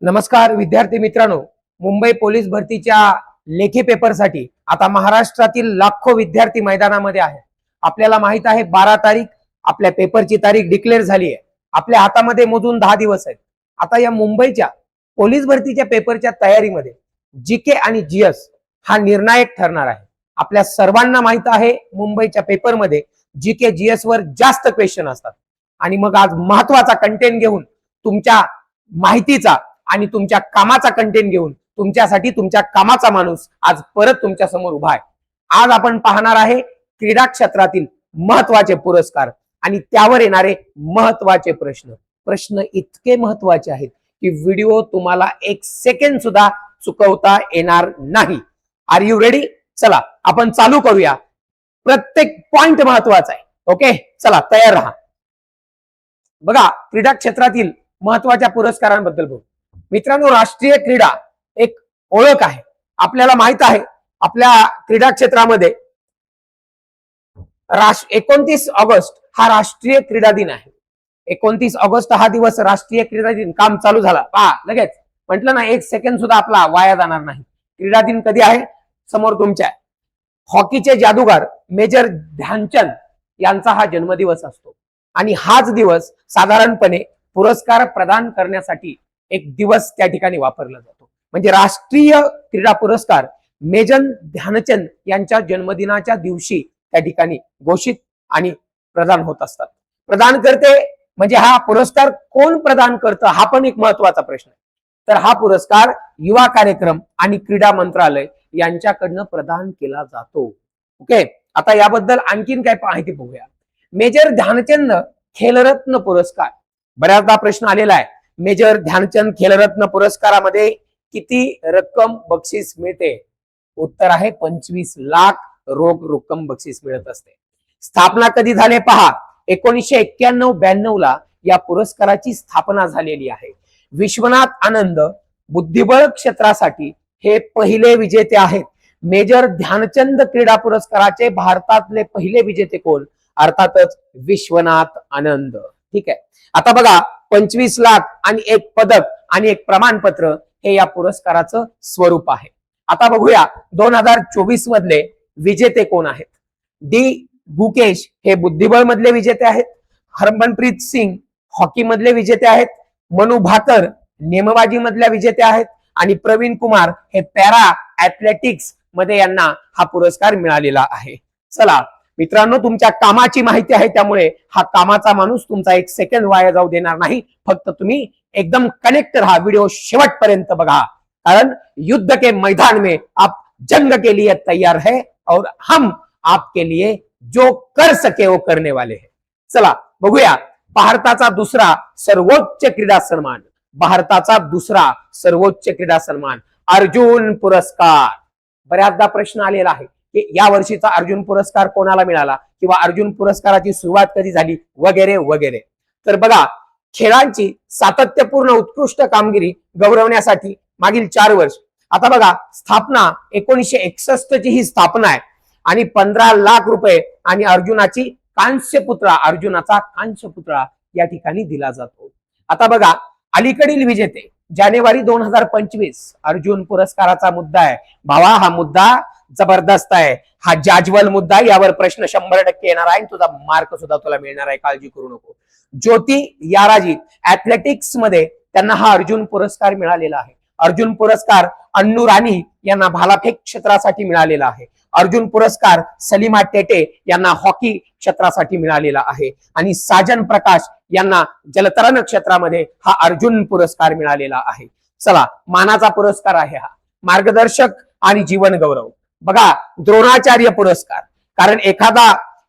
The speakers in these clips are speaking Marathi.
नमस्कार विद्यार्थी मित्रांनो, मुंबई पोलीस भरतीच्या लेखी पेपरसाठी आता महाराष्ट्रातील लाखो विद्यार्थी मैदानामध्ये आहे। आपल्याला माहित आहे 12 तारीख आपल्या पेपरची तारीख डिक्लेअर झाली आहे। आपल्या हातामध्ये मोजून 10 दिवस आहेत। आता या मुंबईच्या पोलीस भरतीच्या पेपरच्या तयारीमध्ये जीके आणि जीएस हा निर्णायक ठरणार आहे। आपल्या सर्वांना माहित आहे मुंबईच्या पेपरमध्ये जीके जीएस वर जास्त क्वेश्चन असतात आणि मग आज महत्त्वाचा कंटेंट घेऊन तुमच्या माहितीचा आणि तुमच्या कामाचा कंटेंट घेऊन तुमच्यासाठी तुमच्या कामाचा माणूस आज परत तुमच्या समोर उभा आहे। आज आपण पाहणार आहे क्रीडा क्षेत्रातील महत्त्वाचे पुरस्कार आणि त्यावर येणारे महत्त्वाचे प्रश्न इतके महत्त्वाचे आहेत की व्हिडिओ तुम्हाला 1 सेकंड सुद्धा चुकवता येणार नाही। Are you ready? चला आपण चालू करूया। प्रत्येक पॉइंट महत्त्वाचा आहे। ओके, चला तयार राहा। बघा, क्रीडा क्षेत्रातील महत्त्वाच्या पुरस्कारांबद्दल बोलू। मित्रांनो, राष्ट्रीय क्रीडा एक ओळख आहे। आपल्याला माहित आहे आपल्या क्रीडा क्षेत्रामध्ये 29 ऑगस्ट हा राष्ट्रीय क्रीडा दिन आहे। 29 ऑगस्ट हा दिवस राष्ट्रीय क्रीडा दिन काम चालू झाला पहा लगेच म्हटलं ना, 1 सेकंड सुद्धा आपला वाया जाणार नाही। क्रीडा दिन कधी आहे? समोर तुमच्या हॉकीचे जादूगार मेजर ध्यानचंद यांचा हा जन्मदिवस असतो आणि हाच दिवस साधारणपणे पुरस्कार प्रदान करण्यासाठी एक दिवस त्या ठिकाणी वापरला जातो। म्हणजे राष्ट्रीय क्रीडा पुरस्कार मेजर ध्यानचंद यांच्या जन्मदिनाच्या दिवशी त्या ठिकाणी घोषित आणि प्रदान होत असतात। प्रदान करते म्हणजे हा पुरस्कार कोण प्रदान करतं हा पण एक महत्त्वाचा प्रश्न आहे। तर हा पुरस्कार युवा कार्यक्रम आणि क्रीडा मंत्रालय यांच्याकडनं प्रदान केला जातो। ओके, आता याबद्दल आणखीन काय माहिती बघूया। मेजर ध्यानचंद खेलरत्न पुरस्कार, बऱ्याचदा प्रश्न आलेला आहे। मेजर ध्यानचंद खेलरत्न पुरस्कारामध्ये किती रक्कम बक्षीस मिळते? उत्तर आहे 25 लाख रोख रक्कम बक्षीस मिळत असते। स्थापना कधी झाले पहा, 1991-92 ला या पुरस्काराची स्थापना झालेली आहे। विश्वनाथ आनंद बुद्धिबळ क्षेत्रासाठी हे पहिले विजेते आहेत। मेजर ध्यानचंद क्रीडा पुरस्काराचे भारतातले पहिले विजेते कोण? अर्थातच विश्वनाथ आनंद। ठीक आहे, आता बघा 25 लाख आणि एक पदक आणि एक प्रमाणपत्र हे या पुरस्काराचं स्वरूप आहे। आता बघूया 2024 मधले विजेते कोण आहेत। डी गुकेश हे बुद्धिबळ मधले विजेते आहेत। हरमनप्रीत सिंग हॉकी मधले विजेते आहेत। मनु भाकर नेमबाजी मधल्या विजेते आहेत आणि प्रवीण कुमार हे पॅरा ऍथलेटिक्स मध्ये यांना हा पुरस्कार मिळालेला आहे। चला मित्रांनो, तुमच्या कामाची माहिती आहे त्यामुळे हा कामाचा माणूस तुमचा 1 सेकंड वाया जाऊ देणार नाही। फक्त तुम्ही एकदम कनेक्ट राहा, व्हिडिओ शेवटपर्यंत बघा, कारण युद्ध के मैदान में आप जंग के लिए तैयार है और हम आपके लिए जो कर सके वो करने वाले हैं। चला बघूया भारताचा दुसरा सर्वोच्च क्रीडा सन्मान, भारताचा दुसरा सर्वोच्च क्रीडा सन्मान अर्जुन पुरस्कार। बऱ्याचदा प्रश्न आलेला आहे की या वर्षीचा अर्जुन पुरस्कार कोणाला मिळाला किंवा अर्जुन पुरस्काराची सुरुवात कधी झाली वगैरे वगैरे। तर बघा, खेळांची सातत्यपूर्ण उत्कृष्ट कामगिरी गौरवण्यासाठी मागील 4 वर्ष, आता बघा स्थापना 1961 ची ही स्थापना आहे आणि 15 लाख रुपये आणि अर्जुनाचा कांस्य पुतळा या ठिकाणी दिला जातो। आता बघा अलीकडील विजेते जानेवारी 2025 अर्जुन पुरस्काराचा मुद्दा आहे। भावा, हा मुद्दा जबरदस्त आहे, हा जाज्वल मुद्दा, यावर प्रश्न 100% येणार आहे, तुझा मार्क सुद्धा तुला मिळणार आहे, काळजी करू नको। ज्योती याराजी ऍथलेटिक्स मध्ये त्यांना हा अर्जुन पुरस्कार मिळालेला आहे। अर्जुन पुरस्कार अन्नू राणी यांना भालाफेक क्षेत्रासाठी मिळालेला आहे। अर्जुन पुरस्कार सलीमा टेटे यांना हॉकी क्षेत्रासाठी मिळालेला आहे आणि साजन प्रकाश यांना जलतरण क्षेत्रामध्ये हा अर्जुन पुरस्कार मिळालेला आहे। चला, मानाचा पुरस्कार आहे हा, मार्गदर्शक आणि जीवन गौरव। बघा, द्रोणाचार्य पुरस्कार, कारण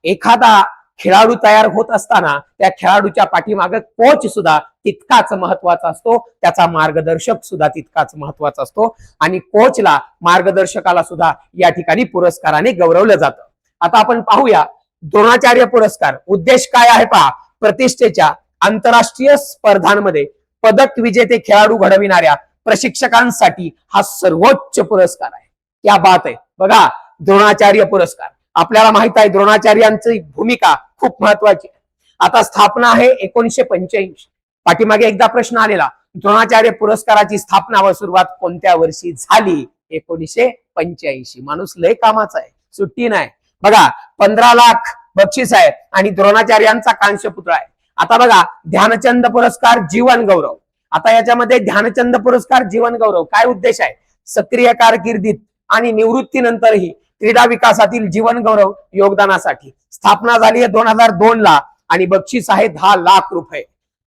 एखादा खेळाडू तयार होत असताना त्या खेळाडूच्या पाठीमागे कोच सुद्धा तितकाच महत्वाचा असतो, त्याचा मार्गदर्शक सुद्धा तितकाच महत्वाचा असतो आणि कोचला मार्गदर्शकाला सुद्धा या ठिकाणी पुरस्काराने गौरवलं जातं। आता आपण पाहूया द्रोणाचार्य पुरस्कार उद्देश काय आहे पहा। प्रतिष्ठेच्या आंतरराष्ट्रीय स्पर्धांमध्ये पदक विजेते खेळाडू घडविणाऱ्या प्रशिक्षकांसाठी हा सर्वोच्च पुरस्कार आहे। क्या बात आहे। बघा, द्रोणाचार्य पुरस्कार, आपल्याला माहित आहे द्रोणाचार्यांची भूमिका खूप महत्वाची आहे। आता स्थापना आहे 1985, पाठीमागे एकदा प्रश्न आलेला द्रोणाचार्य पुरस्काराची स्थापना व सुरुवात कोणत्या वर्षी झाली? 1985. माणूस लय कामाचा आहे, सुट्टी नाही. बघा 15 लाख बक्षीस आहे आणि द्रोणाचार्यांचा कांस्य पुतळा आहे. आता बघा ध्यानचंद पुरस्कार जीवन गौरव. आता याच्यामध्ये ध्यानचंद पुरस्कार जीवन गौरव काय उद्देश आहे? सक्रिय कारकिर्दीत आणि निवृत्तीनंतरही क्रीडा विकासातील जीवन गौरव योगदानासाठी. स्थापना झाली आहे 2002 ला आणि बक्षीस आहे 10 लाख रुपये.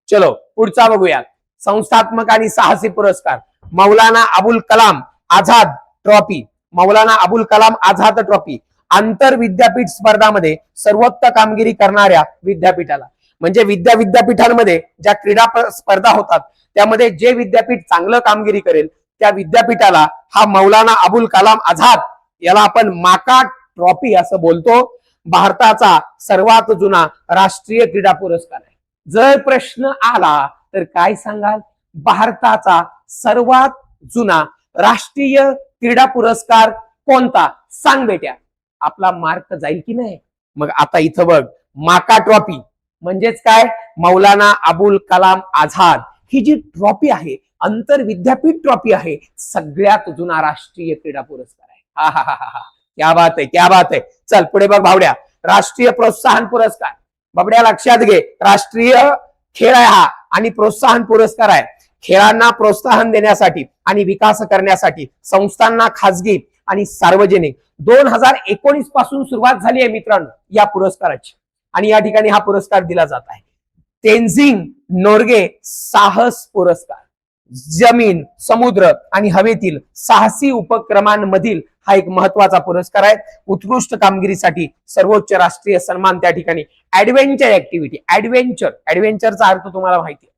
चलो पुढचा बघूया. संस्थात्मक आणि साहसी पुरस्कार. मौलाना अबुल कलाम आझाद ट्रॉफी. मौलाना अबुल कलाम आझाद ट्रॉफी आंतर विद्यापीठ स्पर्धामध्ये सर्वोत्तम कामगिरी करणाऱ्या विद्यापीठाला. म्हणजे विद्यापीठांमध्ये ज्या क्रीडा स्पर्धा होतात त्यामध्ये जे विद्यापीठ चांगलं कामगिरी करेल त्या विद्यापीठाला हा मौलाना अबुल कलाम आझाद, याला आपण माका ट्रॉफी असं बोलतो, भारताचा सर्वात जुना राष्ट्रीय क्रीडा पुरस्कार आहे. जर प्रश्न आला तर काय सांगाल? भारताचा सर्वात जुना राष्ट्रीय क्रीडा पुरस्कार कोणता? सांग बेट्या. आपला मार्क जाईल की नाही? मग आता इथं बघ, माका ट्रॉफी म्हणजेच काय? मौलाना अबुल कलाम आझाद ही जी ट्रॉफी आहे, आंतर विद्यापीठ ट्रॉफी आहे, सगळ्यात जुना राष्ट्रीय क्रीडा पुरस्कार आहे. हा हा हा हा, क्या बात आहे, क्या बात आहे. चल पुढे बघ भावड्या. राष्ट्रीय प्रोत्साहन पुरस्कार. बाबड्या लक्षात घे, राष्ट्रीय खेळ आहे हा आणि प्रोत्साहन पुरस्कार आहे. खेळांना प्रोत्साहन देण्यासाठी आणि विकास करण्यासाठी संस्थांना खासगी आणि सार्वजनिक 2019 पासून सुरुवात झाली आहे मित्रांनो या पुरस्काराची आणि या ठिकाणी हा पुरस्कार दिला जात आहे. तेन्झिंग नोर्गे साहस पुरस्कार. जमीन, समुद्र आणि हवेतील साहसी उपक्रमांमधील हा एक महत्वाचा पुरस्कार आहे. उत्कृष्ट कामगिरीसाठी सर्वोच्च राष्ट्रीय सन्मान त्या ठिकाणी. Adventure activity. ऍडव्हेंचरचा अर्थ तुम्हाला माहिती आहे,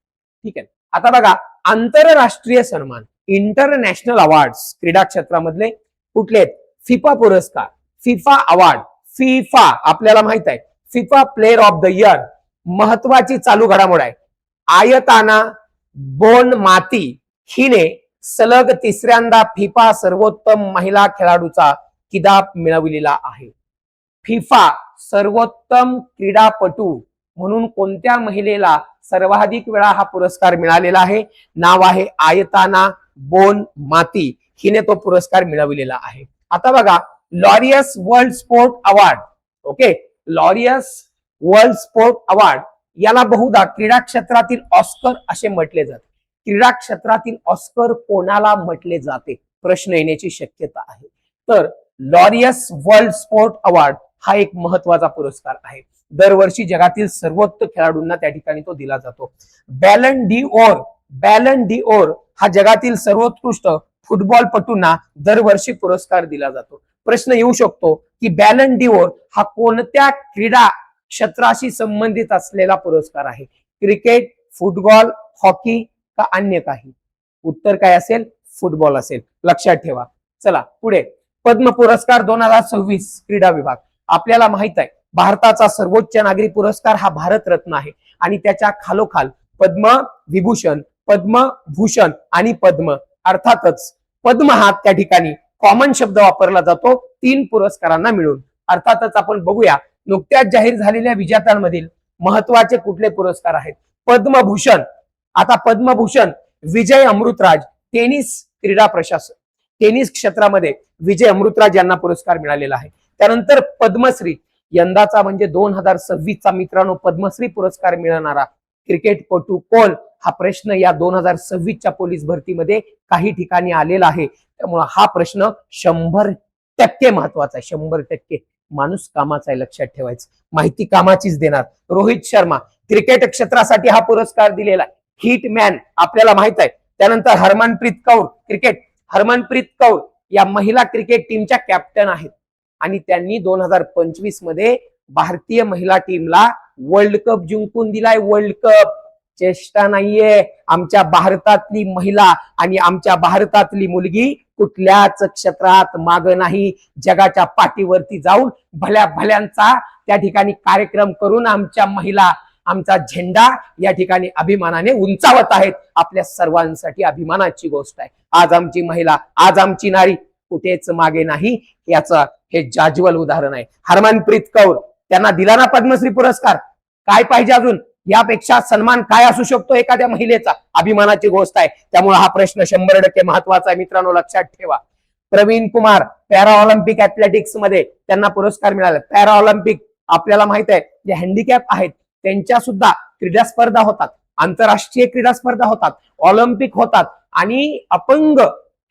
ठीक आहे. आता बघा आंतरराष्ट्रीय सन्मान, इंटरनॅशनल अवॉर्ड्स क्रीडा क्षेत्रामधले कुठले आहेत? फिफा पुरस्कार, फिफा अवॉर्ड. फिफा आपल्याला माहित आहे, FIFA player of the year. महत्वाची चालू घडामोड आहे. आयताना बोन माती हिने सलग तिसऱ्यांदा फिफा सर्वोत्तम महिला खेळाडूचा किताब मिळवलेला आहे. फिफा सर्वोत्तम क्रीडापटू म्हणून कोणत्या महिलेला सर्वाधिक वेळा हा पुरस्कार मिळालेला आहे? नाव आहे आयताना बोन माती. हिने तो पुरस्कार मिळवलेला आहे. आता बघा Laureus world sport award. Okay, Laureus world sport award याला बहुधा क्रीडा क्षेत्रातील ऑस्कर असे म्हटले जाते. क्रीडा क्षेत्रातील ऑस्कर कोणाला म्हटले जाते? प्रश्न येण्याची शक्यता आहे. तर लॉरियस वर्ल्ड स्पोर्ट अवॉर्ड हा एक महत्वाचा पुरस्कार आहे. दरवर्षी जगातील सर्वोत्तम खेळाडूंना त्या ठिकाणी तो दिला जातो. बॅलन डी ओर हा जगातील सर्वोत्कृष्ट फुटबॉलपटूंना दरवर्षी पुरस्कार दिला जातो. प्रश्न येऊ शकतो की बॅलन डी ओर हा कोणत्या क्रीडा क्षेत्राशी संबंधित असलेला पुरस्कार आहे? क्रिकेट, फुटबॉल, हॉकी का अन्य काही? उत्तर काय असेल? फुटबॉल असेल. लक्षात ठेवा. चला पुढे. पद्म पुरस्कार 2026 क्रीडा विभाग. आपल्याला माहित आहे भारताचा सर्वोच्च नागरी पुरस्कार हा भारतरत्न आहे आणि त्याच्या खालोखाल पद्म विभूषण, पद्मभूषण आणि पद्म. अर्थातच पद्म हा त्या ठिकाणी कॉमन शब्द वापरला जातो 3 पुरस्कारांना मिळून. अर्थातच आपण बघूया नुकत्याच जाहीर झालेल्या विजेत्यांमधील महत्वाचे कुठले पुरस्कार आहेत? पद्मभूषण. आता पद्मभूषण विजय अमृतराज टेनिस क्रीडा प्रशासन, टेनिस क्षेत्रामध्ये विजय अमृतराज यांना पुरस्कार मिळालेला आहे. त्यानंतर पद्मश्री यंदाचा म्हणजे 2026चा मित्रांनो पद्मश्री पुरस्कार मिळणारा क्रिकेटपटू कोण? हा प्रश्न या 2026च्या पोलीस भरतीमध्ये काही ठिकाणी आलेला आहे. त्यामुळे हा प्रश्न 100% महत्वाचा आहे. 100% माणूस कामाचा आहे, लक्षात ठेवायचं. माहिती कामाचीच देणार. रोहित शर्मा क्रिकेट क्षेत्रासाठी हा पुरस्कार दिलेला आहे. हिटमॅन आपल्याला माहित आहे. त्यानंतर हरमनप्रीत कौर क्रिकेट, हरमनप्रीत कौर या महिला क्रिकेट टीमच्या कॅप्टन आहेत आणि त्यांनी 2025 मध्ये भारतीय महिला टीमला वर्ल्ड कप जिंकून दिलाय. वर्ल्ड कप चेष्टा नाहीये. आमच्या भारतातली महिला आणि आमच्या भारतातली मुलगी कुठल्याच क्षेत्रात माग नाही. जगाच्या पाठीवरती जाऊन भल्या भल्यांचा त्या ठिकाणी कार्यक्रम करून आमच्या महिला आमचा झेंडा या ठिकाणी अभिमानाने उंचावत आहेत. आपल्या सर्वांसाठी अभिमानाची गोष्ट आहे. आज आमची महिला, आज आमची नारी कुठेच मागे नाही. याचं हे जाज्वल उदाहरण आहे. हरमनप्रीत कौर त्यांना दिला ना पद्मश्री पुरस्कार. काय पाहिजे अजून? यापेक्षा सन्मान काय असू शकतो एखाद्या महिलेचा? अभिमानाची गोष्ट आहे. त्यामुळे हा प्रश्न 100% महत्वाचा आहे मित्रांनो, लक्षात ठेवा. Praveen Kumar para Olympic athletics मध्ये त्यांना पुरस्कार मिळाला. पॅरा ऑलिम्पिक आपल्याला माहित आहे, जे हँडिकॅप आहेत त्यांच्या सुद्धा क्रीडा स्पर्धा होतात, आंतरराष्ट्रीय क्रीडा स्पर्धा होतात, ऑलिम्पिक होतात आणि अपंग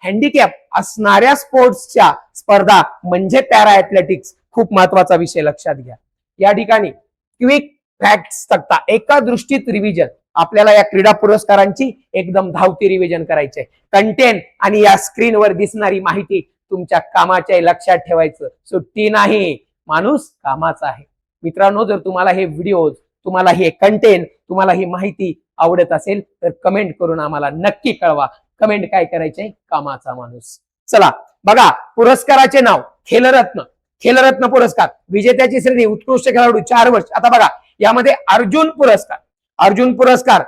हँडिकॅप असणाऱ्या स्पोर्ट्सच्या स्पर्धा म्हणजे पॅरा ऍथलेटिक्स. खूप महत्वाचा विषय लक्षात घ्या. या ठिकाणी क्विक फॅक्ट्स तक्ता, एका दृष्टीत रिव्हिजन. आपल्याला या क्रीडा पुरस्कारांची एकदम धावती रिव्हिजन करायचे. कंटेंट आणि या स्क्रीनवर दिसणारी माहिती तुमच्या कामाच्या लक्षात ठेवायचं. सुट्टी नाही, माणूस कामाचा आहे. मित्रांनो, जर तुम्हाला हे व्हिडिओज, तुम्हाला हे कंटेंट, तुम्हाला ही माहिती आवडत असेल तर कमेंट करून आम्हाला नक्की कळवा. कमेंट काय करायचे? कामाचा माणूस. चला बघा, पुरस्काराचे नाव खेलरत्न. खेलरत्न पुरस्कार विजेत्याची श्रेणी उत्कृष्ट खेळाडू 4 वर्ष. आता बघा, यामध्ये अर्जुन पुरस्कार, अर्जुन पुरस्कार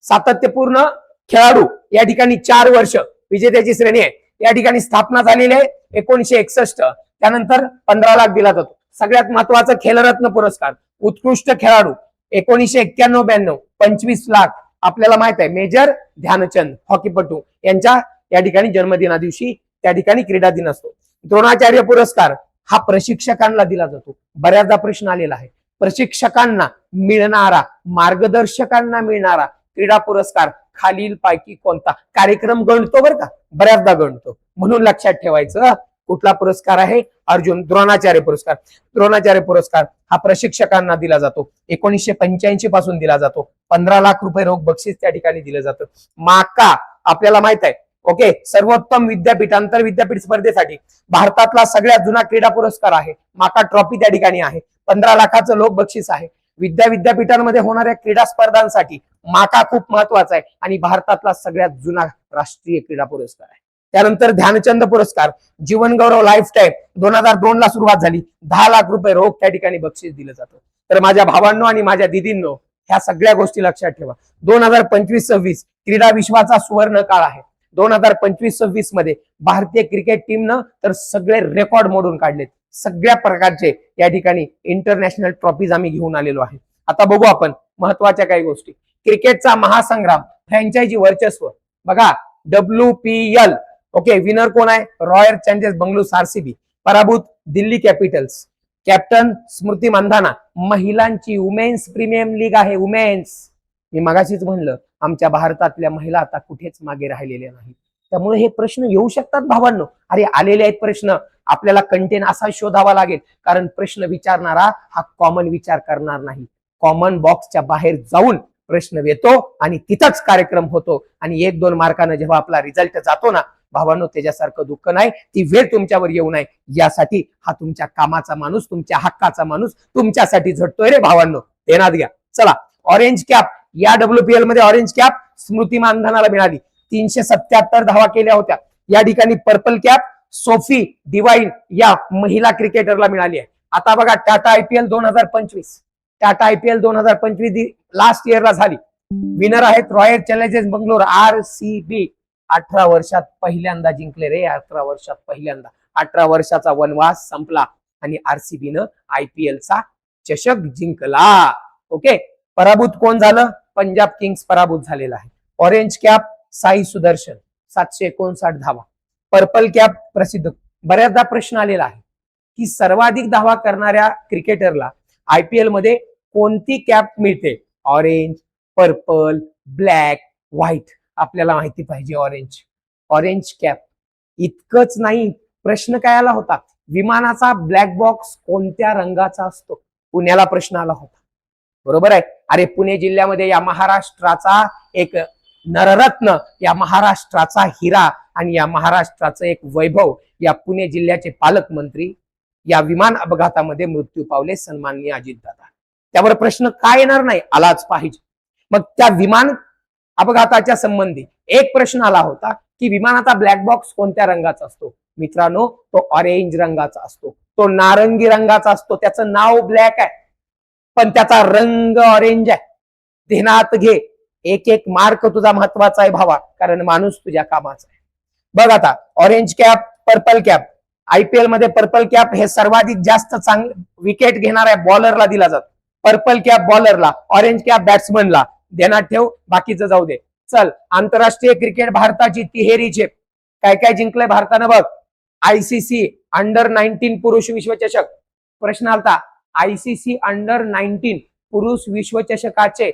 सातत्यपूर्ण खेळाडू या ठिकाणी 4 वर्ष विजेत्याची श्रेणी आहे. या ठिकाणी स्थापना झालेली आहे 1961. त्यानंतर 15 लाख दिला जातो. सगळ्यात महत्वाचा खेलरत्न पुरस्कार उत्कृष्ट खेळाडू 1991-92 25 लाख. आपल्याला माहित आहे मेजर ध्यानचंद हॉकीपटू यांच्या या ठिकाणी जन्मदिना दिवशी त्या ठिकाणी क्रीडा दिन असतो. द्रोणाचार्य पुरस्कार हा प्रशिक्षकांना दिला जातो. बऱ्याचदा प्रश्न आलेला आहे, प्रशिक्षकांना मिळणारा, मार्गदर्शकांना मिळणारा क्रीडा पुरस्कार खालील पैकी कोणता? कार्यक्रम गणतो बरं का, बऱ्याचदा गणतो, म्हणून लक्षात ठेवायचं. कुठला पुरस्कार आहे? अर्जुन द्रोणाचार्य पुरस्कार. द्रोणाचार्य पुरस्कार हा प्रशिक्षकांना दिला जातो. 1985 पासून दिला जातो. 15 लाख रुपये रोख बक्षीस त्या ठिकाणी दिलं जातं. माका आपल्याला माहित आहे, ओके, सर्वोत्तम विद्यापीठ, आंतर विद्यापीठ स्पर्धेसाठी भारतातला सगळ्यात जुना क्रीडा पुरस्कार आहे. माका ट्रॉफी त्या ठिकाणी आहे. 15 लाखाचं लोक बक्षीस आहे. विद्यापीठांमध्ये होणाऱ्या क्रीडा स्पर्धांसाठी माका खूप महत्वाचा आहे आणि भारतातला सगळ्यात जुना राष्ट्रीय क्रीडा पुरस्कार आहे. त्यानंतर ध्यानचंद पुरस्कार जीवन गौरव लाईफ टाईम 2002 ला सुरुवात झाली. 10 लाख रुपये रोख त्या ठिकाणी बक्षीस दिलं जातं. तर माझ्या भावांनो आणि माझ्या दिदींनो, ह्या सगळ्या गोष्टी लक्षात ठेवा. 2025-26 क्रीडा विश्वाचा सुवर्ण काळ आहे. 2025-26 मध्ये भारतीय क्रिकेट टीमनं तर सगळे रेकॉर्ड मोडून काढलेत. सगळ्या प्रकारचे या ठिकाणी इंटरनॅशनल ट्रॉफीज आम्ही घेऊन आलेलो आहे. आता बघू आपण महत्वाच्या काही गोष्टी. क्रिकेटचा महासंग्राम, फ्रँचायझी वर्चस्व. बघा, WPL, ओके, विनर कोण आहे? Royal challengers Bengaluru RCB. पराभूत दिल्ली कॅपिटल्स. कॅप्टन स्मृती मंधाना. महिलांची वुमेन्स प्रीमियम लीग आहे, वुमेन्स. मी मगाशीच म्हणलं, आमच्या भारतातल्या महिला आता कुठेच मागे राहिलेल्या नाहीत. त्यामुळे हे प्रश्न येऊ शकतात भावांनो. अरे आलेले आहेत प्रश्न, आपल्याला कंटेंट असा शोधावा लागेल, कारण प्रश्न विचारणारा हा कॉमन विचार करणार नाही. कॉमन बॉक्सच्या बाहेर जाऊन प्रश्न येतो आणि तिथंच कार्यक्रम होतो. आणि 1-2 मार्कानं जेव्हा आपला रिझल्ट जातो ना भावांनो, त्याच्यासारखं दुःख नाही. ती वेळ तुमच्यावर येऊ नये यासाठी हा तुमच्या कामाचा माणूस, तुमच्या हक्काचा माणूस तुमच्यासाठी झटतोय रे भावांनो, ध्यानात घ्या. चला, ऑरेंज कॅप. या WPL मध्ये ऑरेंज कॅप स्मृती मानधनाला मिळाली. 377 धावा केल्या होत्या. या ठिकाणी पर्पल कॅप सोफी डिवाइन या महिला क्रिकेटरला मिळाली आहे. आता बघा, Tata IPL 2025, Tata IPL 2025 last इयरला झाली. विनर आहेत रॉयल चॅलेंजर्स बंगळुरू RCB. 18 वर्षात पहिल्यांदा जिंकले रे, 18 वर्षात पहिल्यांदा. 18 वर्षाचा वनवास संपला आणि RCBनं IPLचा चषक जिंकला. ओके, पराभूत कोण झालं? पंजाब किंग्स पराभूत झालेला आहे. ऑरेंज कॅप साई सुदर्शन 759 धावा. पर्पल कॅप प्रसिद्ध. बऱ्याचदा प्रश्न आलेला आहे की सर्वाधिक धावा करणाऱ्या क्रिकेटरला IPL मध्ये कोणती कॅप मिळते? Orange, purple, black, white. आपल्याला माहिती पाहिजे ऑरेंज कॅप. इतकंच नाही, प्रश्न काय आला होता? विमानाचा ब्लॅक बॉक्स कोणत्या रंगाचा असतो? पुण्याला प्रश्न आला होता, बरोबर आहे. अरे पुणे जिल्ह्यामध्ये या महाराष्ट्राचा एक नररत्न, या महाराष्ट्राचा हिरा आणि या महाराष्ट्राचं एक वैभव, या पुणे जिल्ह्याचे पालकमंत्री या विमान अपघातामध्ये मृत्यू पावले, सन्माननीय अजितदादा. त्यावर प्रश्न काय येणार नाही? आलाच पाहिजे. मग त्या विमान अपघाताच्या संबंधी एक प्रश्न आला होता की विमानाचा ब्लॅक बॉक्स कोणत्या रंगाचा असतो? मित्रांनो, तो ऑरेंज रंगाचा असतो, तो नारंगी रंगाचा असतो. त्याचं नाव ब्लॅक आहे पण त्याचा रंग ऑरेंज आहे. ध्यानात घे, एक मार्क तुझा महत्वाचा आहे भावा, कारण माणूस तुझ्या कामाचा आहे. बघ आता, orange cap, purple cap. IPL मध्ये पर्पल कॅप हे सर्वाधिक जास्त चांगले विकेट घेणाऱ्या बॉलरला दिला जातो. पर्पल कॅप बॉलरला, ऑरेंज कॅप बॅट्समनला. ध्यानात ठेव, बाकीचं जाऊ दे. चल, आंतरराष्ट्रीय क्रिकेट भारताची तिहेरी झेप. काय काय जिंकलंय भारतानं बघ. आयसीसी अंडर-19 पुरुष विश्वचषक. प्रश्न आलता, आयसीसी अंडर-19 पुरुष विश्वचषकाचे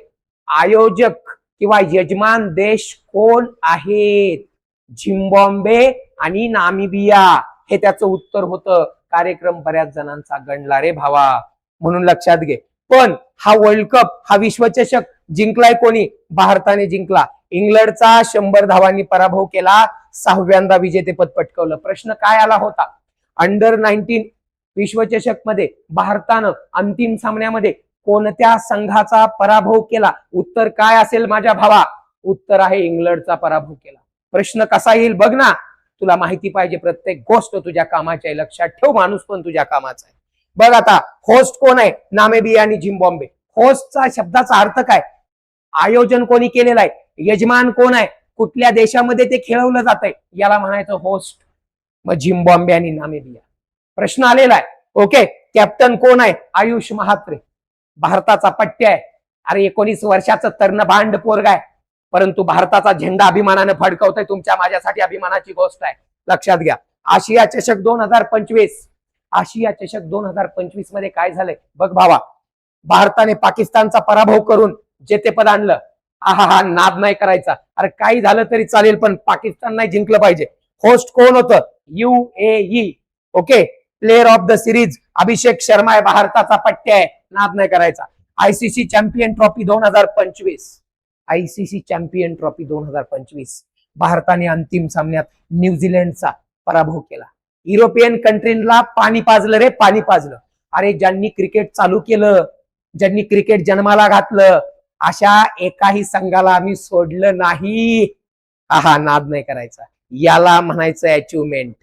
आयोजक किंवा यजमान देश कोण आहेत? झिम्बाब्वे आणि नामिबिया. हे त्याचं उत्तर होतं. कार्यक्रम बऱ्याच जणांचा गणला रे भावा, म्हणून लक्षात घे. पण हा वर्ल्ड कप, हा विश्वचषक जिंकलाय कोणी? भारताने जिंकला. इंग्लंडचा 100 धावांनी पराभव केला, 6व्यांदा विजेतेपद पटकावलं. प्रश्न काय आला होता? अंडर-19 विश्वचषक मध्ये भारतानं अंतिम सामन्यामध्ये कोणत्या संघाचा पराभव केला? उत्तर काय असेल माझ्या भावा? उत्तर आहे इंग्लंडचा पराभव केला. प्रश्न कसा येईल बघ ना. तुला माहिती पाहिजे, प्रत्येक गोष्ट तुझ्या कामाची आहे. लक्षात ठेव, माणूस पण तुझ्या कामाचा आहे. बघ आता, होस्ट कोण आहे? नामिबिया आणि झिम्बाब्वे. होस्टचा शब्दाचा अर्थ काय? आयोजन कोणी केलेलं आहे? यजमान कोण आहे? कुठल्या देशामध्ये ते खेळवलं जात आहे, याला म्हणायचं होस्ट. मग झिम्बाब्वे आणि नामिबिया. प्रश्न आलेला आहे. ओके, कॅप्टन कोण आहे? आयुष महात्रे. भारताचा पट्ट्या आहे. अरे 19 वर्षाचं तर्णभांड पोरग आहे, परंतु भारताचा झेंडा अभिमानानं फडकवतोय. तुमच्या माझ्यासाठी अभिमानाची गोष्ट आहे. लक्षात घ्या. आशिया चषक 2025, आशिया चषक 2025 मध्ये काय झालंय बघ भावा. भारताने पाकिस्तानचा पराभव करून जेतेपद आणलं. हा नाद नाही करायचा. अरे काही झालं तरी चालेल, पण पाकिस्तान नाही जिंकलं पाहिजे. होस्ट कोण होतं? UAE. Okay, player of the series Abhishek Sharma आहे. भारताचा पट्ट्या आहे, नाद नाही करायचा. ICC champion trophy 2025, ICC champion trophy 2025 भारताने अंतिम सामन्यात न्यूझीलंडचा पराभव केला. युरोपियन कंट्रीला पाणी पाजलं रे, पाणी पाजलं. अरे ज्यांनी क्रिकेट चालू केलं, ज्यांनी क्रिकेट जन्माला घातलं, अशा एकाही संघाला आम्ही सोडलं नाही. नाद नाही करायचा. याला म्हणायचं अचिव्हमेंट.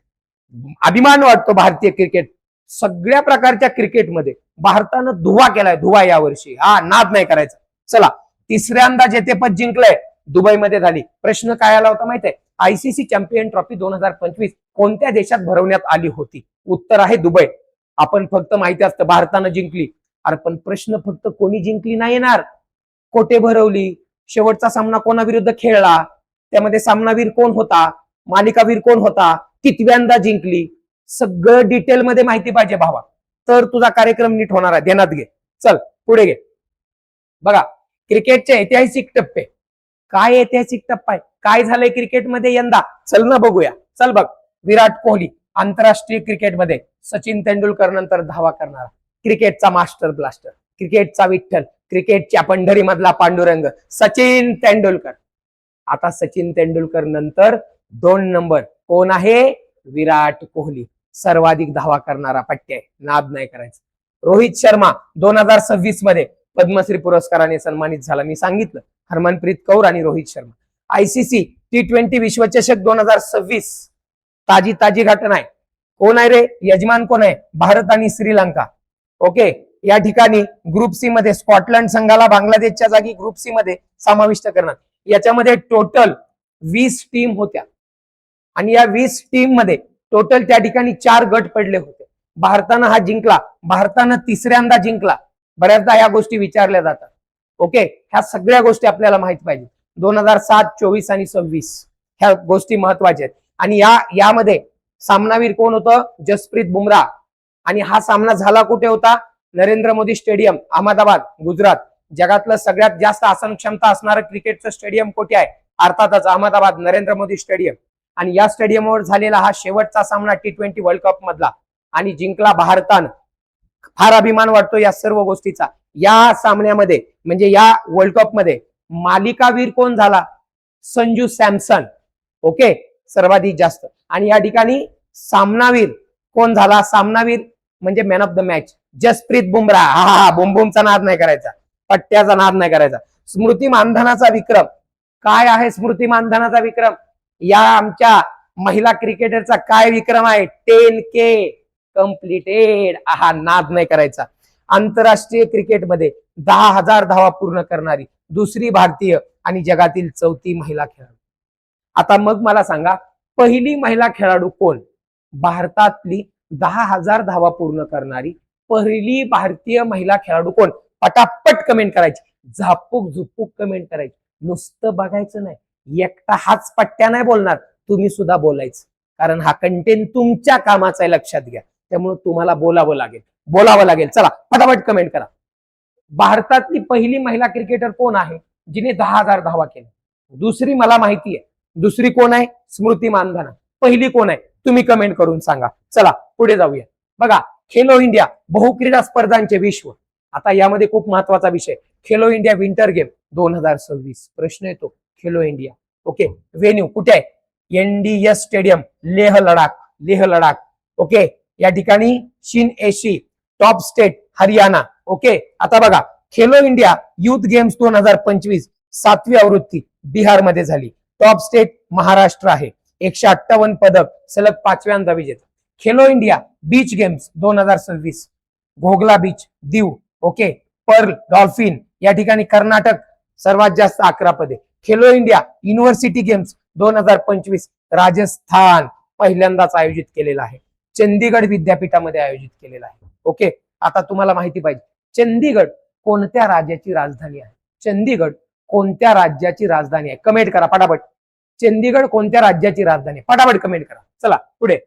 अभिमान वाटतो भारतीय क्रिकेट. सगळ्या प्रकारच्या क्रिकेटमध्ये भारतानं धुवा केलाय, धुवा यावर्षी. नाद नाही करायचा. चला, तिसऱ्यांदा जेतेपद जिंकलंय, दुबईमध्ये झाली. प्रश्न काय आला होता माहितीये? आयसीसी चॅम्पियन ट्रॉफी 2025 कोणत्या देशात भरवण्यात आली होती? उत्तर आहे दुबई. आपण फक्त माहिती असतं भारतानं जिंकली. अरे पण प्रश्न फक्त कोणी जिंकली नाही येणार, कोठे भरवली, शेवटचा सामना कोणाविरुद्ध खेळला, त्यामध्ये सामनावीर कोण होता, मालिकावीर कोण होता, कितव्यांदा जिंकली, सगळं डिटेल मध्ये माहिती पाहिजे भावा, तर तुझा कार्यक्रम नीट होणार आहे. ध्यानात घे. चल पुढे घे. बघा, क्रिकेटचे ऐतिहासिक टप्पे. काय ऐतिहासिक टप्पा आहे? काय झालंय क्रिकेटमध्ये यंदा? चल ना बघूया. चल बघ, विराट कोहली आंतरराष्ट्रीय क्रिकेटमध्ये सचिन तेंडुलकर नंतर धावा करणारा क्रिकेटचा मास्टर ब्लास्टर, क्रिकेटचा विठ्ठल, क्रिकेटच्या पंढरी मधला पांडुरंग सचिन तेंडुलकर. आता सचिन तेंडुलकर नंतर 2 नंबर कोण आहे? विराट कोहली. सर्वाधिक धावा करणारा पट्ट्या आहे, नाद नाही करायचा. रोहित शर्मा 2026 मध्ये पद्मश्री पुरस्काराने सन्मानित झाला. मी सांगितलं, हरमनप्रीत कौर आणि रोहित शर्मा. आयसीसी T20 विश्वचषक 2026 ताजी घटना आहे. कोण आहे रे? यजमान कोण आहे? भारत आणि श्रीलंका. ओके, या ठिकाणी ग्रुप सी मध्ये स्कॉटलंड संघाला बांगलादेशच्या जागी ग्रुप सी मध्ये समाविष्ट करणार. याच्यामध्ये टोटल 20 टीम होत्या आणि या 20 टीम मध्ये टोटल त्या ठिकाणी 4 गट पडले होते. भारतानं हा जिंकला. भारतानं तिसऱ्यांदा जिंकला. बऱ्याचदा या गोष्टी विचारल्या जातात. ओके, ह्या सगळ्या गोष्टी आपल्याला माहित पाहिजे. 2007, 24 आणि 26 ह्या गोष्टी महत्वाच्या आहेत. आणि यामध्ये सामनावीर कोण होतं? जसप्रीत बुमराह. आणि हा सामना झाला कुठे होता? नरेंद्र मोदी स्टेडियम, अहमदाबाद, गुजरात. जगातलं सगळ्यात जास्त आसन क्षमता असणारं क्रिकेटचं स्टेडियम कुठे आहे? अर्थातच अहमदाबाद, नरेंद्र मोदी स्टेडियम. आणि या स्टेडियमवर झालेला हा शेवटचा सामना T20 वर्ल्ड कप मधला आणि जिंकला भारतानं. फार अभिमान वाटतो या सर्व गोष्टीचा. या सामन्यामध्ये म्हणजे या वर्ल्ड कप मध्ये मालिकावीर कोण झाला? संजू सॅमसन. ओके, सर्वाधिक जास्त. आणि या ठिकाणी सामनावीर कोण झाला? सामनावीर म्हणजे man of the match Jasprit Bumrah. बुमबुमचा नाद नाही करायचा, पट्ट्याचा नाद नाही करायचा. स्मृती मानधनाचा विक्रम काय आहे? स्मृती मानधनाचा विक्रम या आमच्या महिला क्रिकेटरचा काय विक्रम आहे? 10K completed. नाद नाही करायचा. आंतरराष्ट्रीय क्रिकेटमध्ये 10,000 धावा पूर्ण करणारी दुसरी भारतीय आणि जगातील 4थी महिला खेळाडू. आता मग मला सांगा, पहिली महिला खेळाडू कोण? भारतातली 10,000 धावा पूर्ण करणारी पहिली भारतीय महिला खेळाडू कोण? पटापट कमेंट करायची, झापूक झुपूक कमेंट करायची, नुसतं बघायचं नाही. एकटा हाच पट्ट्या नाही बोलणार, तुम्ही सुद्धा बोलायचं, कारण हा कंटेंट तुमच्या कामाचा आहे, लक्षात घ्या. त्यामुळे तुम्हाला बोलावं लागेल. चला फटाफट कमेंट करा. भारतातली पहिली महिला क्रिकेटर कोण आहे जिने 10,000 धावा केल्या? दुसरी मला माहिती आहे, दुसरी कोण आहे? स्मृती मानधना. पहिली कोण आहे तुम्ही कमेंट करून सांगा. चला पुढे जाऊया. बघा, खेलो इंडिया बहुक्रीडा स्पर्धांचे विश्व. आता यामध्ये खूप महत्वाचा विषय, खेलो इंडिया विंटर गेम 2026. प्रश्न येतो खेलो इंडिया. ओके, व्हेन्यू कुठे आहे? NDS stadium, Leh Ladakh. Okay, या ठिकाणी शिन एशी, टॉप स्टेट हरियाणा. ओके, आता बघा, खेलो इंडिया युथ गेम्स 2025 7वी आवृत्ती बिहारमध्ये झाली. टॉप स्टेट महाराष्ट्र आहे. 158 पदक, सलग 5व्यांदा विजेता. Khelo India beach games 2026 Ghoghla beach, Diu. Okay, pearl dolphin या ठिकाणी कर्नाटक, सर्वात जास्त 11 पदे. Khelo India university games 2025 Rajasthan, पहिल्यांदाच आयोजित केलेला आहे. चंदीगड विद्यापीठामध्ये आयोजित केलेला आहे. ओके, आता तुम्हाला माहिती पाहिजे, चंदीगड कोणत्या राज्याची राजधानी आहे? चंदीगड कोणत्या राज्याची राजधानी आहे? कमेंट करा फटाफट. चंदीगड कोणत्या राज्याची राजधानी आहे? फटाफट कमेंट करा. चला पुढे.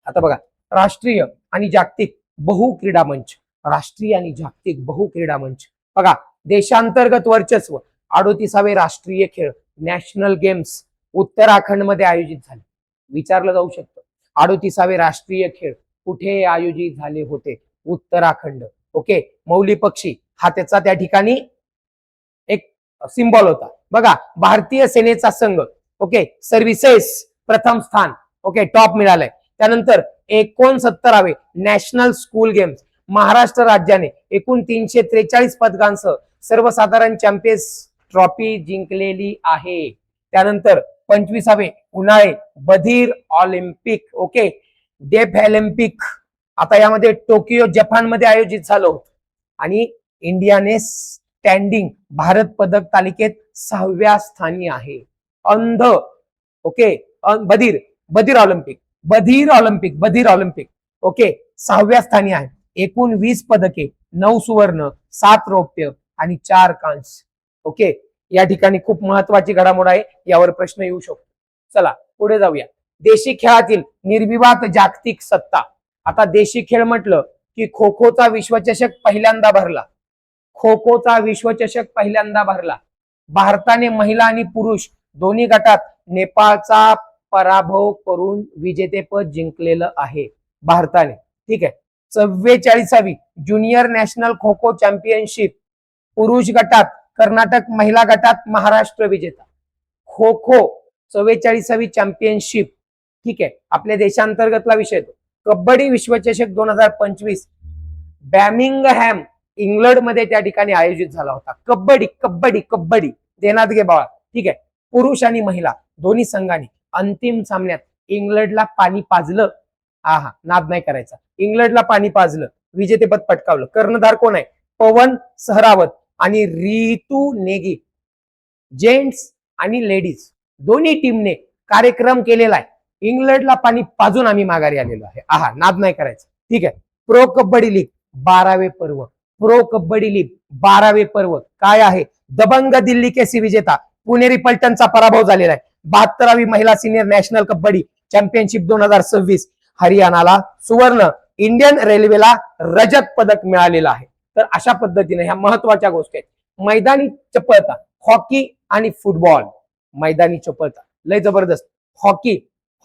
आता बघा, राष्ट्रीय आणि जागतिक बहुक्रीडा मंच. राष्ट्रीय आणि जागतिक बहुक्रीडा मंच. बघा, देशांतर्गत वर्चस्व 38वे राष्ट्रीय खेळ नॅशनल गेम्स उत्तराखंड मध्ये आयोजित झाले. विचारलं जाऊ शकतं, 38वे राष्ट्रीय खेळ कुठे आयोजित झाले होते? उत्तराखंड. ओके, मौली पक्षी हा त्याचा त्या ठिकाणी एक सिंबॉल होता. बघा, भारतीय सेनेचा संघ, ओके, सर्व्हिसेस प्रथम स्थान, ओके, टॉप मिळालंय. त्यानंतर 69वे नॅशनल स्कूल गेम्स, महाराष्ट्र राज्याने एकूण 343 पदकांसह सर्वसाधारण चॅम्पियन्स ट्रॉफी जिंकलेली आहे. त्यानंतर 25वे उन्हाळे बधिर ऑलिम्पिक, ओके, डेफ ऑलिम्पिक, आता यामध्ये टोकियो जपानमध्ये आयोजित झालं होतं. आणि इंडियाने स्टँडिंग भारत पदक तालिकेत 6व्या स्थानी आहे. अंध, ओके, बधिर ऑलिम्पिक, ओके, 6व्या स्थानी आहे. एकूण 20 पदके, 9 सुवर्ण, 7 रौप्य आणि 4 कांस्य. ओके, या ठिकाणी खूप महत्वाची घडामोड आहे, यावर प्रश्न येऊ शकतो. चला पुढे जाऊया. देशी खेळातील निर्विवाद जागतिक सत्ता. आता देशी खेळ म्हटलं की खो खोचा विश्वचषक पहिल्यांदा भरला. भारताने महिला आणि पुरुष दोन्ही गटात नेपाळचा पराभव करून विजेतेपद जिंकलेलं आहे भारताने. ठीक आहे. 44वी junior national kho kho championship पुरुष गटात कर्नाटक, महिला गटात महाराष्ट्र विजेता. खो खो 44वी चॅम्पियनशिप. ठीक आहे, आपल्या देशांतर्गतला विषय तो. कबड्डी विश्वचषक 2025 बर्मिंगहॅम इंग्लंड मध्ये त्या ठिकाणी आयोजित झाला होता. कबड्डी देण्यात घे बाळा. ठीक आहे, पुरुष आणि महिला दोन्ही संघांनी अंतिम सामन्यात इंग्लंडला पाणी पाजलं. नाद नाही करायचा. इंग्लंडला पाणी पाजलं, विजेतेपद पटकावलं. कर्णधार कोण आहे? पवन सहरावत आणि रितू नेगी. जेंट्स आणि लेडीज दोन्ही टीमने कार्यक्रम केलेला आहे. इंग्लंडला पाणी पाजून आम्ही माघारी आलेलो आहे. नाद नाही करायचं. ठीक आहे. प्रो कबड्डी लीग 12वे पर्व काय आहे? दबंग दिल्ली केसी विजेता पुणेरी पलटणचा पराभव झालेला आहे. 72वी महिला सिनियर नॅशनल कबड्डी चॅम्पियनशिप 2026 हरियाणाला सुवर्ण, इंडियन रेल्वेला रजत पदक मिळालेलं आहे. तर अशा पद्धतीने ह्या महत्वाच्या गोष्टी आहेत. मैदानी चपळता, हॉकी आणि फुटबॉल. मैदानी चपळता लय जबरदस्त.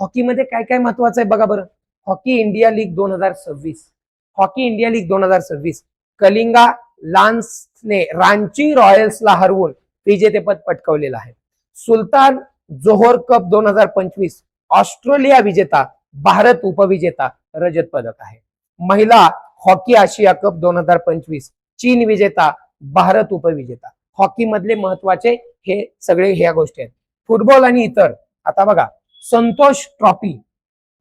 हॉकीमध्ये काय काय महत्वाचं आहे बघा बरं. हॉकी इंडिया लीग 2026 कलिंगा लान्सने रांची रॉयल्सला हरवून विजेतेपद पटकावलेलं आहे. सुलतान जोहोर कप 2025 ऑस्ट्रेलिया विजेता, भारत उपविजेता, रजत पदक आहे. महिला हॉकी आशिया कप 2025 चीन विजेता, भारत उपविजेता. हॉकी मधले महत्वाचे हे सगळे ह्या गोष्टी आहेत. फुटबॉल आणि इतर. आता बघा, संतोष ट्रॉफी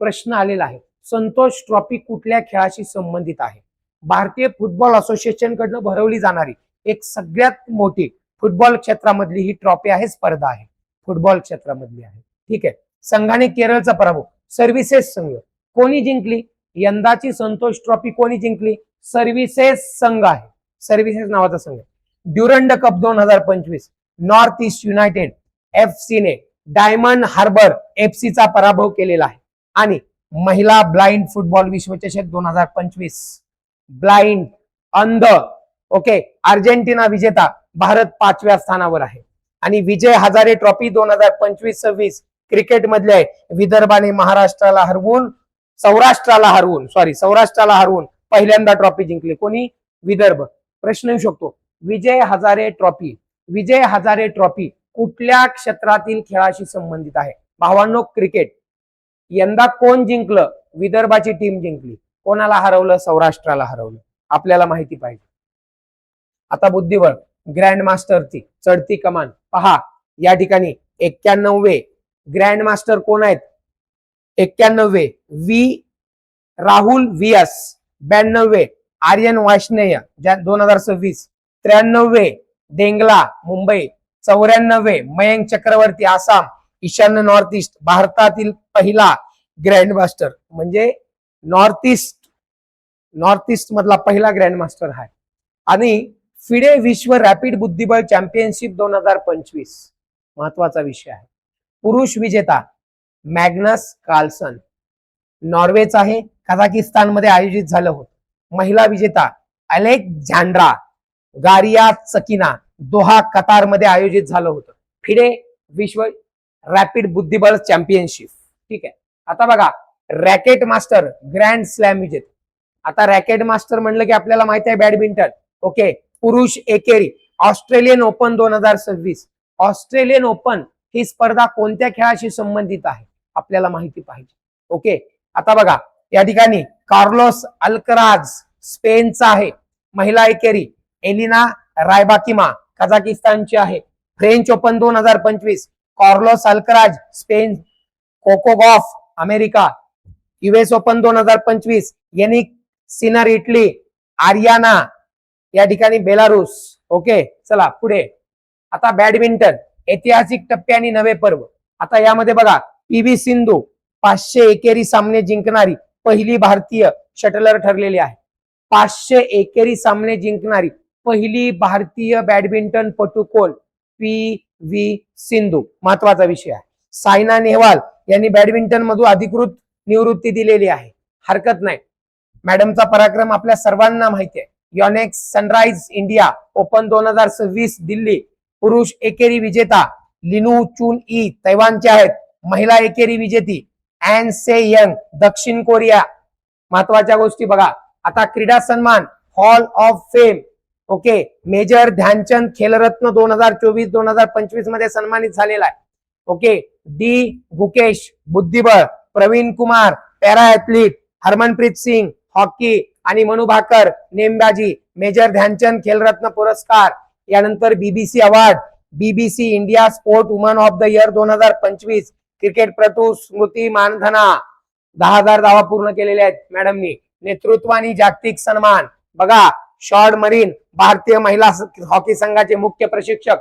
प्रश्न आलेला आहे. संतोष ट्रॉफी कुठल्या खेळाशी संबंधित आहे? भारतीय फुटबॉल असोसिएशन कडनं भरवली जाणारी एक सगळ्यात मोठी फुटबॉल क्षेत्रामधली ही ट्रॉफी आहे, स्पर्धा आहे, फुटबॉल क्षेत्रामधली आहे. ठीक आहे. संघाने केरळचा पराभव, सर्व्हिसेस संघ कोणी जिंकली? यंदाची संतोष ट्रॉफी कोणी जिंकली? सर्व्हिसेस संघ आहे. सर्व्हिसेस नावाचा संघ आहे। Durand cup 2025 North East United FC ने डायमंड हार्बर FC चा पराभव केलेला आहे। आणि महिला ब्लाइंड फुटबॉल विश्वचषक 2025 ब्लाइंड अंध ओके अर्जेंटिना विजेता, भारत 5व्या स्थानावर आहे। आणि विजय हजारे ट्रॉफी 2025-26 क्रिकेट मधले विदर्भाने महाराष्ट्राला हरवून सौराष्ट्राला हरवून पहिल्यांदा ट्रॉफी जिंकली। कोणी? विदर्भ। प्रश्न येऊ शकतो, विजय हजारे ट्रॉफी कुठल्या क्षेत्रातील खेळाशी संबंधित आहे? भावांनो, क्रिकेट। यंदा कोण जिंकलं? विदर्भाची टीम जिंकली। कोणाला हरवलं? सौराष्ट्राला हरवलं। आपल्याला माहिती पाहिजे। आता बुद्धिबळ ग्रँड मास्टरची चढती कमान पहा, या ठिकाणी 91 ग्रँड मास्टर कोण आहेत? 91 राहुल VS, 92 आर्यन वार्ष्णेय 2026, 93 डेंगला मुंबई, 94 मयंक चक्रवर्ती आसाम, ईशान्य नॉर्थ ईस्ट भारतातील पहिला ग्रँड मास्टर, म्हणजे नॉर्थ ईस्ट मधला पहिला ग्रँड मास्टर आहे। आणि फिडे विश्व रॅपिड बुद्धिबळ चॅम्पियनशिप 2025 महत्वाचा विषय आहे। पुरुष विजेता मॅग्नस कार्लसन नॉर्वेचा आहे, कझाकिस्तान मध्ये आयोजित झालं होतं। महिला विजेता अलेक्झांड्रा गारियाचकिना दोहा कतार मध्ये आयोजित झालं होतं। फिडे विश्व रॅपिड बुद्धिबळ चॅम्पियनशिप। ठीक आहे, आता बघा रॅकेट मास्टर ग्रँड स्लॅम विजेते। आता रॅकेट मास्टर म्हणलं की आपल्याला माहिती आहे बॅडमिंटन ओके। पुरुष एकेरी ऑस्ट्रेलियन ओपन 2026, ऑस्ट्रेलियन ओपन ही स्पर्धा कोणत्या खेळाशी संबंधित आहे? आपल्याला माहिती पाहिजे ओके। आता बघा या ठिकाणी कार्लोस अल्कराज स्पेनचा आहे, महिला एकेरी एलिना रायबाकिमा कझाकिस्तानची आहे। French Open 2025 Carlos Alcaraz Spain, Coco Gauff America. US Open 2025 Jannik Sinner Italy, Aryna या ठिकाणी बेलारूस ओके। चला पुढे, आता बॅडमिंटन ऐतिहासिक टप्पे आणि नवे पर्व। आता यामध्ये बघा PV सिंधू 500 एकेरी सामने जिंकणारी पहिली भारतीय शटलर ठरलेली आहे। 500 एकेरी सामने जिंकणारी पहिली भारतीय बॅडमिंटन पटू कोण? PV सिंधू। महत्वाचा विषय आहे। सायना नेहवाल यांनी बॅडमिंटन मधून अधिकृत निवृत्ती दिलेली आहे। हरकत नाही, मॅडमचा पराक्रम आपल्या सर्वांना माहिती आहे। Yonex sunrise India open 2026 Delhi, पुरुष एकेरी विजेता लिनू चुन ई तैवानचे आहेत। महिला एकेरी विजेती अॅन से यंग दक्षिण कोरिया। महत्वाच्या गोष्टी बघा, आता क्रीडा सन्मान hall of fame okay. Major Dhyan Chand Khel Ratna 2024-2025 मध्ये सन्मानित झालेला आहे ओके। डी गुकेश बुद्धिबळ, Praveen Kumar para athlete, Harmanpreet Singh hockey आणि मनू भाकर नेमबाजी मेजर ध्यानचंद खेलरत्न पुरस्कार। यानंतर BBC award, BBC India sport woman of the year 2025 क्रिकेटपटू स्मृती मानधना 10,000 धावा पूर्ण केलेल्या आहेत मॅडमनी। नेतृत्व आणि जागतिक सन्मान बघा, शॉर्ट मरीन भारतीय महिला हॉकी संघाचे मुख्य प्रशिक्षक।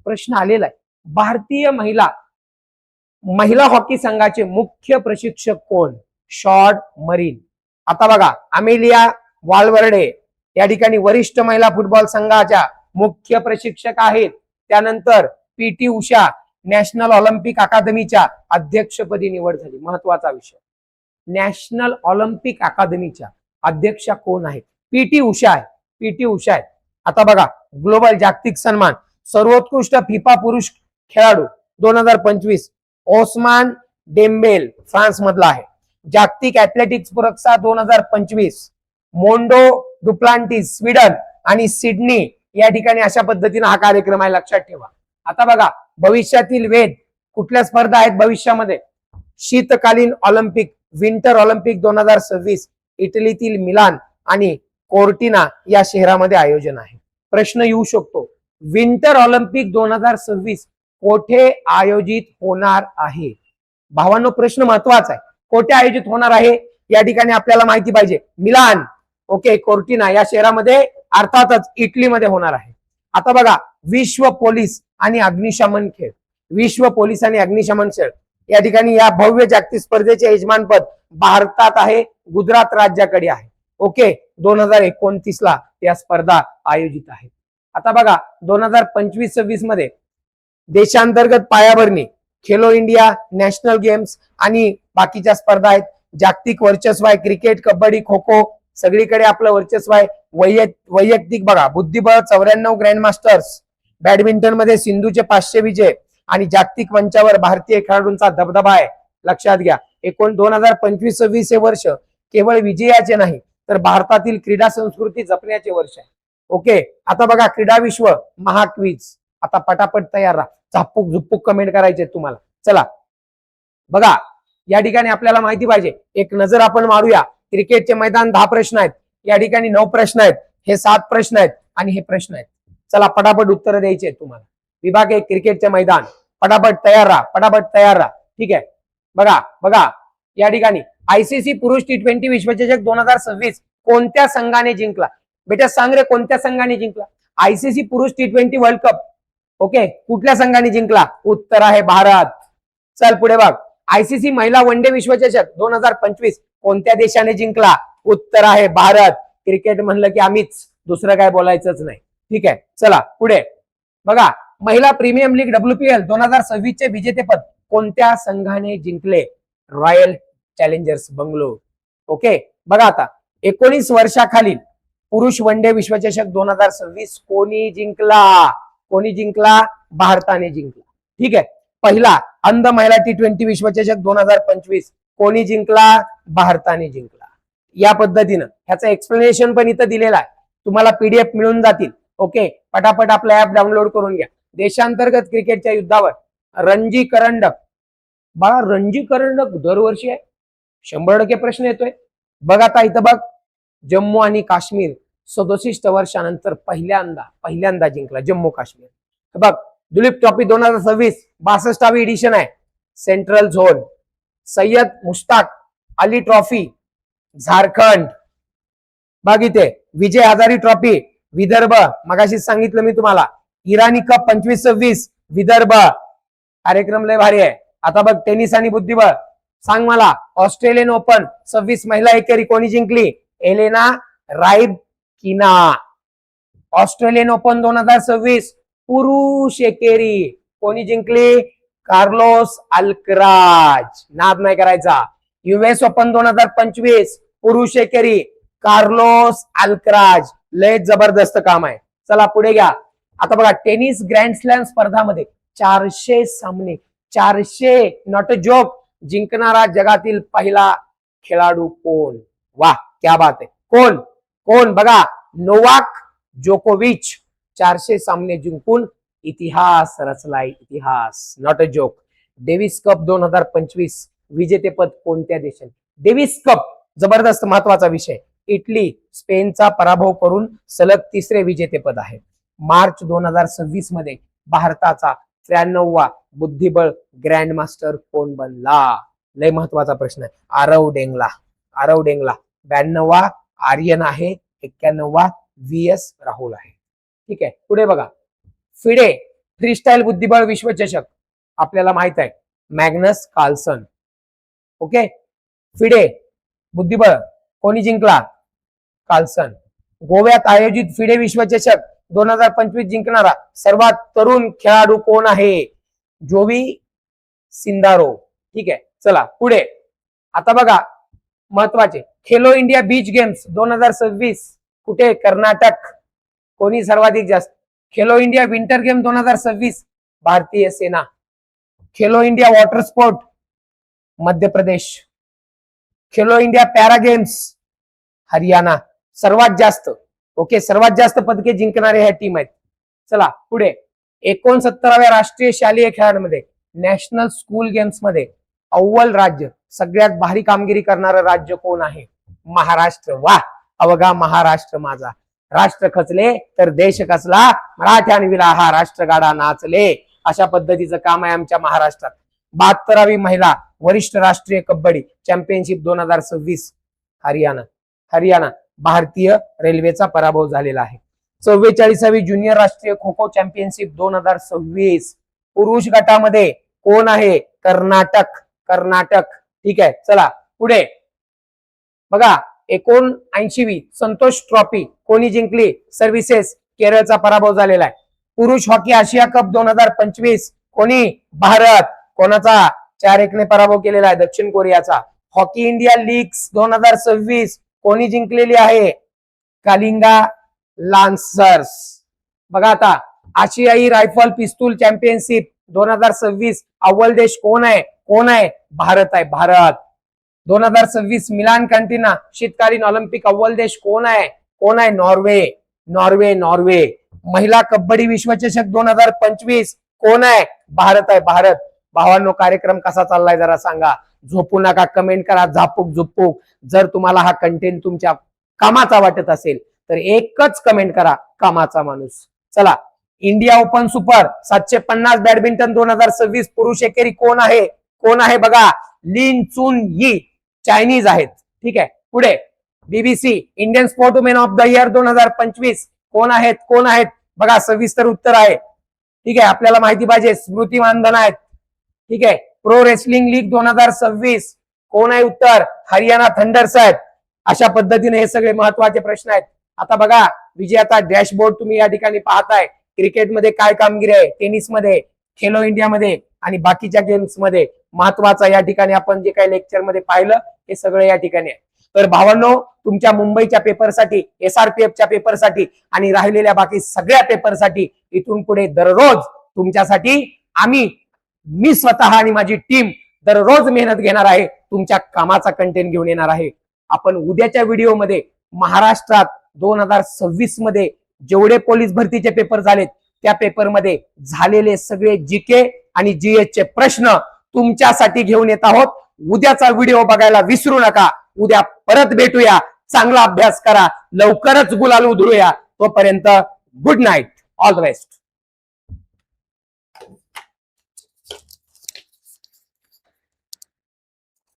प्रश्न आलेला आहे, भारतीय महिला हॉकी संघाचे मुख्य प्रशिक्षक कोण? Short marine. आता बघा अमेलिया वालवर्डे या ठिकाणी वरिष्ठ महिला फुटबॉल संघाच्या मुख्य प्रशिक्षक आहेत। त्यानंतर PT उषा नॅशनल ऑलिम्पिक अकादमीच्या अध्यक्षपदी निवड झाली। महत्वाचा विषय, नॅशनल ऑलिम्पिक अकादमीच्या अध्यक्षा कोण आहेत? PT उषा आहे। आता बघा ग्लोबल जागतिक सन्मान सर्वोत्कृष्ट फिफा पुरुष खेळाडू 2025 ओस्मान डेम्बेल फ्रान्स मधला आहे। जागतिक ऍथलेटिक्स पुरस्कार 2025 मोंडो डुप्लांटिस स्वीडन आणि सिडनी या ठिकाणी अशा पद्धतीने हा कार्यक्रम आहे, लक्षात ठेवा। आता बघा भविष्यातील वेध कुठल्या स्पर्धा आहेत भविष्यामध्ये? शीतकालीन ऑलिम्पिक विंटर ऑलिम्पिक 2026 इटलीतील मिलान आणि कोर्टिना या शहरामध्ये आयोजन आहे। प्रश्न येऊ शकतो, विंटर ऑलिम्पिक 2026 कोठे आयोजित होणार आहे? भावांनो प्रश्न महत्वाचा आहे, कोठे आयोजित होणार आहे या ठिकाणी आपल्याला माहिती पाहिजे। मिलान ओके, कोर्टिना या शहरामध्ये अर्थातच इटलीमध्ये होणार आहे। आता बघा विश्व पोलीस आणि अग्निशमन खेळ, विश्व पोलीस आणि अग्निशमन खेळ या ठिकाणी या भव्य जागतिक स्पर्धेचे यजमानपद भारतात आहे, गुजरात राज्याकडे आहे ओके। 2029 ला या स्पर्धा आयोजित आहेत. आता बघा 2025-26 मध्ये देशांतर्गत पायाभरणी, खेलो इंडिया, नॅशनल गेम्स आणि बाकीच्या स्पर्धा आहेत. जागतिक वर्चस्व आहे, क्रिकेट, कबड्डी, खो खो सगळीकडे आपलं वर्चस्व आहे. वैयक्तिक बघा बुद्धिबळ 94 ग्रँड मास्टर्स, बॅडमिंटन मध्ये सिंधूचे 500 विजय आणि जागतिक मंचावर भारतीय खेळाडूंचा दबदबा आहे. लक्षात घ्या 2025-26 हे वर्ष केवळ विजयाचे नाही तर भारतातील क्रीडा संस्कृती जपण्याचे वर्ष आहे. ओके, आता बघा क्रीडा विश्व महाक्विज. आता पटापट तयार राहा, झापूक झुपूक कमेंट करायचे तुम्हाला. चला बघा या ठिकाणी आपल्याला माहिती पाहिजे, एक नजर आपण मारूया. क्रिकेटचे मैदान 10 प्रश्न आहेत, या ठिकाणी 9 प्रश्न आहेत, हे 7 प्रश्न आहेत आणि हे प्रश्न आहेत. चला पटापट उत्तर द्यायचे आहेत तुम्हाला. विभाग 1 क्रिकेटचे मैदान, पटापट तयार राहा, पटापट तयार राहा. ठीक आहे, बघा बघा या ठिकाणी आयसीसी पुरुष T20 विश्वचषक 2026 कोणत्या संघाने जिंकला? बेटा सांग रे, कोणत्या संघाने जिंकला आयसीसी पुरुष T20 वर्ल्ड कप? ओके, कुठल्या संघाने जिंकला? उत्तर आहे भारत. चल पुढे बघ, आयसीसी महिला वन डे विश्वचषक 2025 कोणत्या देशाने जिंकला? उत्तर आहे भारत. क्रिकेट म्हणलं की आम्हीच, दुसरं काय बोलायचंच नाही. ठीक आहे, चला पुढे बघा, महिला प्रीमियम लीग WPL 2026 चे विजेतेपद कोणत्या संघाने जिंकले? Royal challengers Bangalore. ओके, बघा आता 19 वर्षाखालील पुरुष वन डे विश्वचषक 2026 कोणी जिंकला? कोणी जिंकला? भारताने जिंकला. ठीक आहे, पहिला अंध महिला T20 विश्वचषक 2025 कोणी जिंकला? भारताने जिंकला. या पद्धतीनं ह्याचं एक्सप्लेनेशन पण इथं दिलेलं आहे, तुम्हाला PDF मिळून जातील. ओके, पटापट आपला ऍप डाउनलोड करून घ्या. देशांतर्गत क्रिकेटच्या युद्धावर रणजी करंडक. बघा रणजी करंडक दरवर्षी आहे, 100% प्रश्न येतोय. बघ आता इथं बघ, जम्मू आणि काश्मीर 67 वर्षानंतर पहिल्यांदा जिंकला जम्मू काश्मीर. बघ दुलीप ट्रॉफी 2026 62वी एडिशन आहे, central zone. Syed Mushtaq Ali trophy Jharkhand. बघ इथे विजय हजारी ट्रॉफी विदर्भ, मगाशी सांगितलं मी तुम्हाला. इराणी कप 25-26 विदर्भ. कार्यक्रम लय भारी आहे. आता बघ टेनिस आणि बुद्धिबळ, सांग मला ऑस्ट्रेलियन ओपन 26 महिला एकेरी कोणी जिंकली? एलेना राईबकिना. ऑस्ट्रेलियन ओपन 2026 पुरुष एकेरी कोणी जिंकली? Carlos Alcaraz. नाद नाही करायचा. US ओपन 2025 पुरुष एकेरी कार्लोस अल्कराज. लय जबरदस्त काम आहे. चला पुढे घ्या. आता बघा टेनिस ग्रँड स्लॅम स्पर्धामध्ये 400 सामने, 400 नॉट अ जोक, जिंकणारा जगातील पहिला खेळाडू कोण? वाह क्या बात आहे. कोण कोण? बघा नोवाक जोकोविच 400 सामने जिंकून इतिहास रचलाय, इतिहास. Not a joke. Davis cup 2025 विजेतेपद कोणत्या देशाने? डेव्हिस कप जबरदस्त महत्वाचा विषय. इटली स्पेनचा पराभव करून सलग 3रे विजेतेपद आहे. मार्च 2026 मध्ये भारताचा 93वा बुद्धिबळ ग्रँड मास्टर कोण बनला? लय महत्वाचा प्रश्न आहे. आरव डेंगला. 92वा आर्यन आहे, 91वा VS राहुल आहे. ठीक आहे, पुढे बघा फिडे फ्रीस्टाईल बुद्धिबळ विश्वचषक आपल्याला माहित आहे, मॅग्नस कार्लसन. ओके, फिडे बुद्धिबळ कोणी जिंकला? कार्लसन. गोव्यात आयोजित फिडे विश्वचषक 2025 जिंकणारा सर्वात तरुण खेळाडू कोण आहे? जोवी सिंदारो. ठीक आहे, चला पुढे. आता बघा महत्वाचे खेलो इंडिया बीच गेम्स 2026 कुठे? कर्नाटक. कोणी सर्वाधिक जास्त? खेलो इंडिया विंटर गेम 2026 भारतीय सेना. Khelo India water sport Madhya Pradesh. Khelo India para games Haryana. सर्वात जास्त, ओके, सर्वात जास्त पदके जिंकणारे ह्या टीम आहेत. चला पुढे. 69व्या राष्ट्रीय शालेय खेळांमध्ये नॅशनल स्कूल गेम्स मध्ये अव्वल राज्य, सगळ्यात भारी कामगिरी करणारं राज्य कोण आहे? महाराष्ट्र. वाह, अवघा महाराष्ट्र माझा. राष्ट्र खचले तर देश खचला, मराठ्यांविला हा राष्ट्रगाडा नाचले. अशा पद्धतीचं काम आहे आमच्या महाराष्ट्रात. 72वी महिला वरिष्ठ राष्ट्रीय कबड्डी चॅम्पियनशिप 2026 हरियाणा. भारतीय रेल्वेचा पराभव झालेला आहे. 44वी ज्युनियर राष्ट्रीय खो खो चॅम्पियनशिप 2026 पुरुष गटामध्ये कोण आहे? कर्नाटक. ठीक आहे, चला पुढे बघा. 79वी संतोष ट्रॉफी कोणी जिंकली? सर्व्हिसेस, केरळचा पराभव झालेला आहे. पुरुष हॉकी आशिया कप 2025 कोणी? भारत. कोणाचा? 4-1 पराभव केलेला आहे? दक्षिण कोरियाचा. हॉकी इंडिया लीग्स 2026 कोणी जिंकलेली आहे? कालिंगा लान्सर्स. बघा आता, आशियाई रायफल पिस्तूल चॅम्पियनशिप 2026 अव्वल देश कोण आहे? कोण आहे? भारत आहे, भारत. 2026 मिलान कॅन्टिना शीतकालीन ऑलिम्पिक अव्वल देश कोण आहे? कोण आहे? Norway, Norway, Norway. महिला कबड्डी विश्वचषक 2025 कोण आहे? भारत आहे, भारत. भावांनो, कार्यक्रम कसा चाललाय जरा सांगा. झोपू नका, कमेंट करा झापूक झुपूक. जर तुम्हाला हा कंटेंट तुमच्या कामाचा वाटत असेल तर एकच कमेंट करा, कामाचा माणूस. चला, इंडिया ओपन सुपर 750 बॅडमिंटन 2026 पुरुष एकेरी कोण आहे? कोण आहे? बघा, लिन चुन यी, चायनीज आहेत. ठीक आहे, पुढे BBC Indian sport women of the year 2025 कोण आहेत? कोण आहेत? बघा, सविस्तर उत्तर आहे. ठीक आहे, आपल्याला माहिती पाहिजे. स्मृती मानधना आहेत. ठीक आहे, प्रो रेसलिंग लीग 2026 कोण आहे? उत्तर हरियाणा थंडर्स आहेत. अशा पद्धतीने हे सगळे महत्वाचे प्रश्न आहेत. आता बघा, विजेता डॅशबोर्ड तुम्ही या ठिकाणी पाहताय. क्रिकेटमध्ये काय कामगिरी आहे, टेनिसमध्ये, खेलो इंडियामध्ये आणि बाकीच्या गेम्स मध्ये. महत्वाचा या ठिकाणी आपण जे काही लेक्चर मध्ये पाहिलं हे सगळं या ठिकाणी आहे. तर भावांनो, तुमच्या मुंबईच्या पेपरसाठी, एसआरपीएफच्या पेपरसाठी आणि राहिलेल्या बाकी सगळ्या पेपरसाठी इथून पुढे दररोज तुमच्यासाठी मी स्वतः आणि माझी टीम दररोज मेहनत घेणार आहे. तुमच्या कामाचा कंटेंट घेऊन येणार आहे. आपण उद्याच्या व्हिडिओमध्ये महाराष्ट्रात 2026 मध्ये जेवढे पोलीस भरतीचे पेपर झालेत त्या पेपरमध्ये झालेले सगळे जीके आणि जीएस चे प्रश्न तुमच्यासाठी घेऊन येत आहोत. उद्याचा व्हिडिओ बघायला विसरू नका. उद्या परत भेटूया. चांगला अभ्यास करा. लवकरच गुलाल उधळूया. तोपर्यंत good night. All the best.